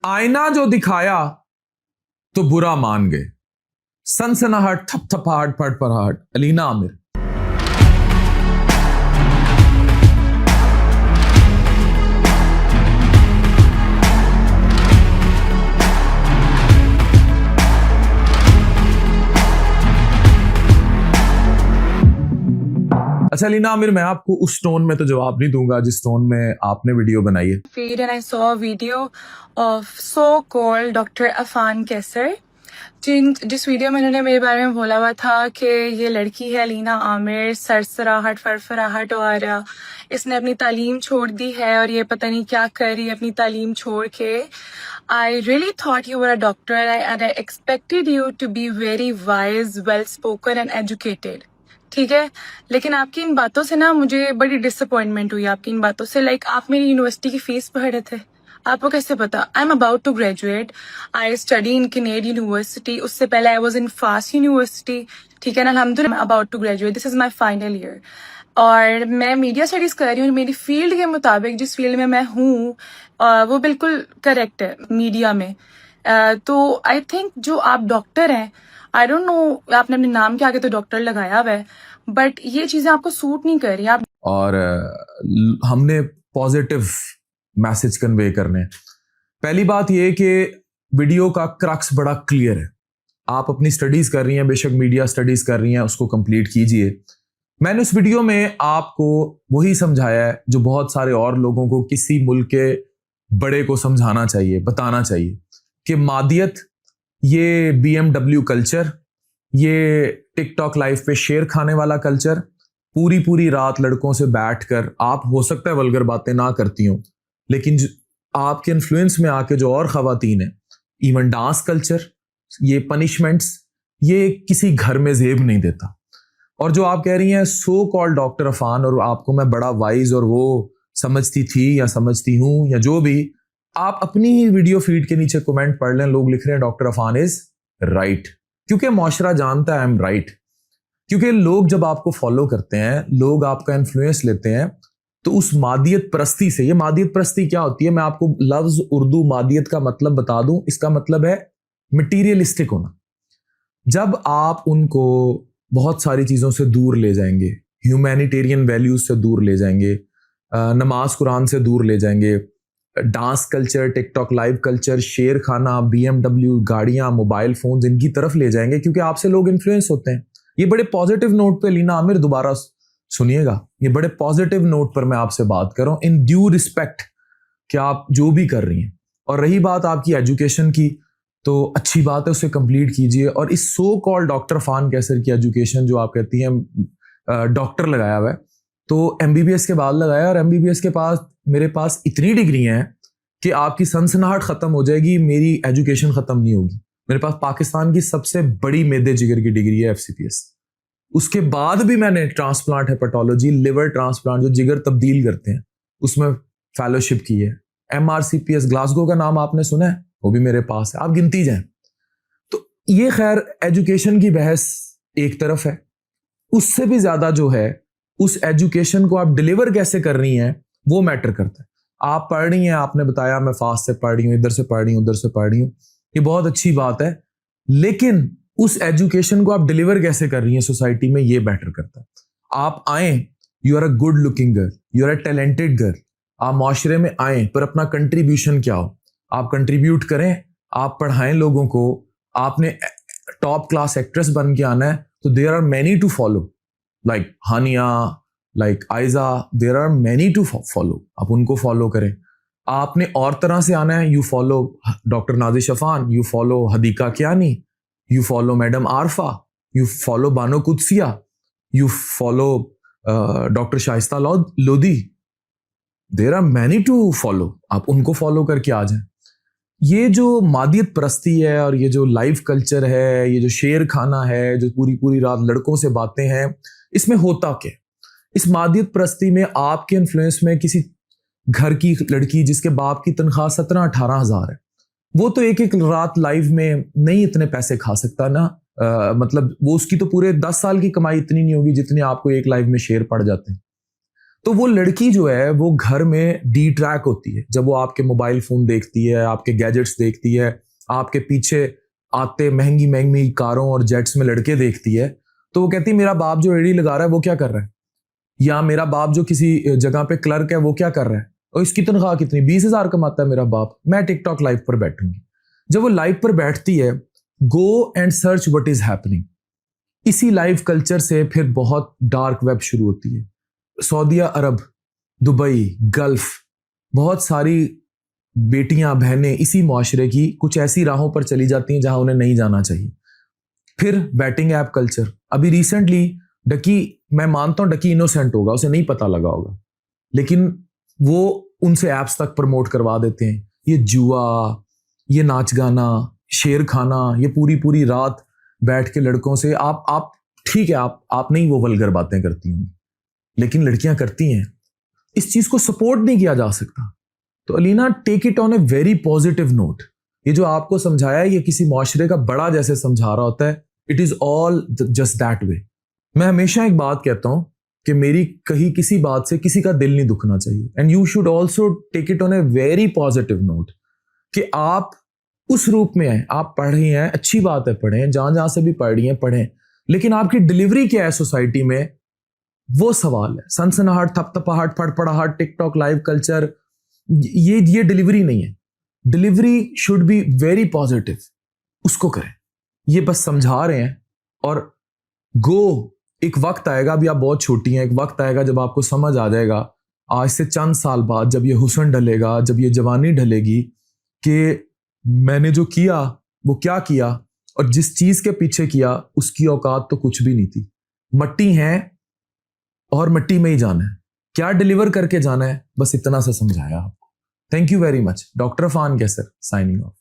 आईना जो दिखाया तो बुरा मान गए। सनसनाहट, थपथपाहट, फड़फड़ाहट। अलीना आमिर। अच्छा अलीना आमिर, मैं आपको उस टोन में तो जवाब नहीं दूंगा जिस टोन में आपने वीडियो बनाई है। Feed and I saw a video of so-called Dr. Afan Kaisar जिस वीडियो में उन्होंने मेरे बारे में बोला हुआ था कि ये लड़की है अलीना आमिर, सरसराहट, फरफराहट, और इसने अपनी तालीम छोड़ दी है और ये पता नहीं क्या कर रही है अपनी तालीम छोड़ के। I really thought you were a doctor and I expected you to be very wise, well spoken and educated. ठीक है, लेकिन आपकी इन बातों से ना मुझे बड़ी डिसअपॉइंटमेंट हुई आपकी इन बातों से। लाइक आप मेरी यूनिवर्सिटी की फीस भर रहे थे, आपको कैसे पता? I am about to graduate, I study in Canadian university, उससे पहले I was in FAST university. ठीक है ना, अल्हम्दुलिल्लाह about to graduate, this is my final year और मैं मीडिया स्टडीज कर रही हूँ। मेरी फील्ड के मुताबिक जिस फील्ड में मैं हूँ वो बिल्कुल करेक्ट है मीडिया में। तो आई थिंक जो आप डॉक्टर हैं, आई डोंट नो आपने अपने नाम के आगे तो डॉक्टर लगाया हुआ है, बट ये चीजें आपको सूट नहीं कर रही। आप और हमने पॉजिटिव मैसेज कन्वे करने। पहली बात यह कि वीडियो का क्रक्स बड़ा क्लियर है। आप अपनी स्टडीज कर रही हैं, बेशक मीडिया स्टडीज कर रही हैं, उसको कंप्लीट कीजिए। मैंने उस वीडियो में आपको वही समझाया है जो बहुत सारे और लोगों को किसी मुल्क के बड़े को समझाना चाहिए, बताना चाहिए कि मादियत, ये BMW कल्चर, ये टिकटॉक लाइव पे शेर खाने वाला कल्चर, पूरी रात लड़कों से बैठकर, आप हो सकता है वल्गर बातें ना करती हो, लेकिन आपके इन्फ्लुएंस में आके जो और खवातीन है, इवन डांस कल्चर, ये पनिशमेंट्स, ये किसी घर में जेब नहीं देता। और जो आप कह रही हैं सो कॉल्ड डॉक्टर अफान, और आपको मैं बड़ा वाइज और वो समझती थी या समझती हूं या जो भी, आप अपनी ही वीडियो फीड के नीचे कमेंट पढ़ लें, लोग लिख रहे हैं डॉक्टर अफान इज राइट, क्योंकि मुआशरा जानता है आई एम राइट। क्योंकि लोग जब आपको फॉलो करते हैं, लोग आपका इन्फ्लुएंस लेते हैं, तो उस मादियत परस्ती से, ये मादियत परस्ती क्या होती है, मैं आपको लफ्ज उर्दू मादियत का मतलब बता दूं। इसका मतलब है मटीरियलिस्टिक होना। जब आप उनको बहुत सारी चीजों से दूर ले जाएंगे, ह्यूमैनिटेरियन वैल्यूज से दूर ले जाएंगे, नमाज कुरान से दूर ले जाएंगे, dance culture, TikTok live culture, शेर खाना, BMW गाड़ियां, मोबाइल फोन्स, इनकी तरफ ले जाएंगे, क्योंकि आपसे लोग इन्फ्लुएंस होते हैं। ये बड़े पॉजिटिव नोट पे अलीना आमिर दोबारा सुनिएगा, ये बड़े पॉजिटिव नोट पर मैं आपसे बात कर रहा हूं, इन ड्यू रिस्पेक्ट कि आप जो भी कर रही हैं। और रही बात आपकी एजुकेशन की, तो अच्छी बात है, उसे कंप्लीट कीजिए। और इस सो कॉल्ड डॉक्टर अफान कैसर की एजुकेशन जो आप कहती हैं डॉक्टर लगाया हुआ है, तो MBBS के बाद लगाया, और MBBS के पास मेरे पास इतनी डिग्री हैं कि आपकी सनसनाहट खत्म हो जाएगी, मेरी एजुकेशन खत्म नहीं होगी। मेरे पास पाकिस्तान की सबसे बड़ी मेदे जिगर की डिग्री है, FCPS। उसके बाद भी मैंने ट्रांसप्लांट हेपेटोलॉजी, लिवर ट्रांसप्लांट जो जिगर तब्दील करते हैं, उसमें फेलोशिप की है। MRCPS ग्लासगो का नाम आपने सुना है, वो भी मेरे पास है, आप गिनती जाएं। तो ये खैर एजुकेशन की बहस एक तरफ है, उससे भी ज्यादा जो है उस एजुकेशन को आप डिलीवर कैसे कर रही हैं वो मैटर करता है। आप पढ़ रही हैं, आपने बताया मैं फास्ट से पढ़ रही हूँ, इधर से पढ़ रही हूँ, उधर से पढ़ रही हूँ, ये बहुत अच्छी बात है, लेकिन उस एजुकेशन को आप डिलीवर कैसे कर रही हैं सोसाइटी में, ये मैटर करता है। आप आए, you are a good looking girl, you are a talented girl, आप माशरे में आए, पर अपना कंट्रीब्यूशन क्या हो, आप कंट्रीब्यूट करें, आप पढ़ाएं लोगों को। आपने टॉप क्लास एक्ट्रेस बन के आना है, तो there are many to follow, like Hania, like Aiza, there are many to follow, आप उनको फॉलो करें। आपने और तरह से आना है, you follow doctor Nazish Afan, you follow Hadiqa Kiani, you follow madam Arfa, you follow Bano Qudsia, you follow doctor Shaista Lodhi, there are many to follow, आप उनको फॉलो करके आ जाएं। ये जो मादियत परस्ती है और ये जो लाइव कल्चर है, ये जो शेर खाना है, जो पूरी रात लड़कों से बातें हैं, इसमें होता क्या? इस मादियत परस्ती में आपके इन्फ्लुएंस में किसी घर की लड़की जिसके बाप की तनख्वाह 17-18 हजार है, वो तो एक रात लाइव में नहीं इतने पैसे खा सकता ना। मतलब वो उसकी तो पूरे 10 साल की कमाई इतनी नहीं होगी जितनी आपको एक लाइव में शेर पड़ जाते हैं। तो वो लड़की जो है वो घर में डी ट्रैक होती है जब वो आपके मोबाइल फोन देखती है, आपके गैजेट्स देखती है, आपके पीछे आते महंगी महंगी कारों और जेट्स में लड़के देखती है, तो वो कहती है मेरा बाप जो रेडी लगा रहा है वो क्या कर रहा है, या मेरा बाप जो किसी जगह पे क्लर्क है वो क्या कर रहा है, और इसकी तनख्वाह कितनी, 20,000 कमाता है मेरा बाप, मैं टिकटॉक लाइव पर बैठूंगी। जब वो लाइव पर बैठती है, go and search what is happening. इसी लाइव कल्चर से फिर बहुत डार्क वेब शुरू होती है। सऊदी अरब, दुबई, गल्फ, बहुत सारी बेटियां बहनें इसी मुआशरे की कुछ ऐसी राहों पर चली जाती हैं जहां उन्हें नहीं जाना चाहिए। फिर बैटिंग ऐप कल्चर। अभी रिसेंटली डकी, मैं मानता हूं डकी इनोसेंट होगा, उसे नहीं पता लगा होगा, लेकिन वो उनसे ऐप्स तक प्रमोट करवा देते हैं, ये जुआ, ये नाच गाना, शेर खाना, ये पूरी पूरी रात बैठ के लड़कों से आप ठीक है, आप नहीं वो वल्गर बातें करती होंगी, लेकिन लड़कियां करती हैं। इस चीज को सपोर्ट नहीं किया जा सकता। तो Alina, take it on a very positive note. ये जो आपको समझाया है ये किसी मुआशरे का बड़ा जैसे समझा रहा होता है। It is all just that way. मैं हमेशा एक बात कहता हूं कि मेरी कही किसी बात से किसी का दिल नहीं दुखना चाहिए, and you should also take it on a very positive note कि आप उस रूप में हैं, आप पढ़ रही हैं, अच्छी बात है, पढ़ें, जहां जहां से भी पढ़ रही हैं पढ़ें, लेकिन आपकी डिलीवरी क्या है सोसाइटी में, वो सवाल है। सनसनाहट, थपथपाहट, फड़फड़ाहट, टिकटॉक लाइव कल्चर, ये डिलीवरी नहीं है। Delivery should be very positive, उसको करें। ये बस समझा रहे हैं। और गो, एक वक्त आएगा, अभी आप बहुत छोटी हैं, एक वक्त आएगा जब आपको समझ आ जाएगा, आज से चंद साल बाद जब ये हुस्न ढलेगा, जब ये जवानी ढलेगी, कि मैंने जो किया वो क्या किया, और जिस चीज के पीछे किया उसकी औकात तो कुछ भी नहीं थी। मट्टी है और मट्टी में ही जाना है, क्या डिलीवर करके जाना है, बस इतना सा समझाया आपको। Thank you very much. Doctor Afan Kaiser signing of.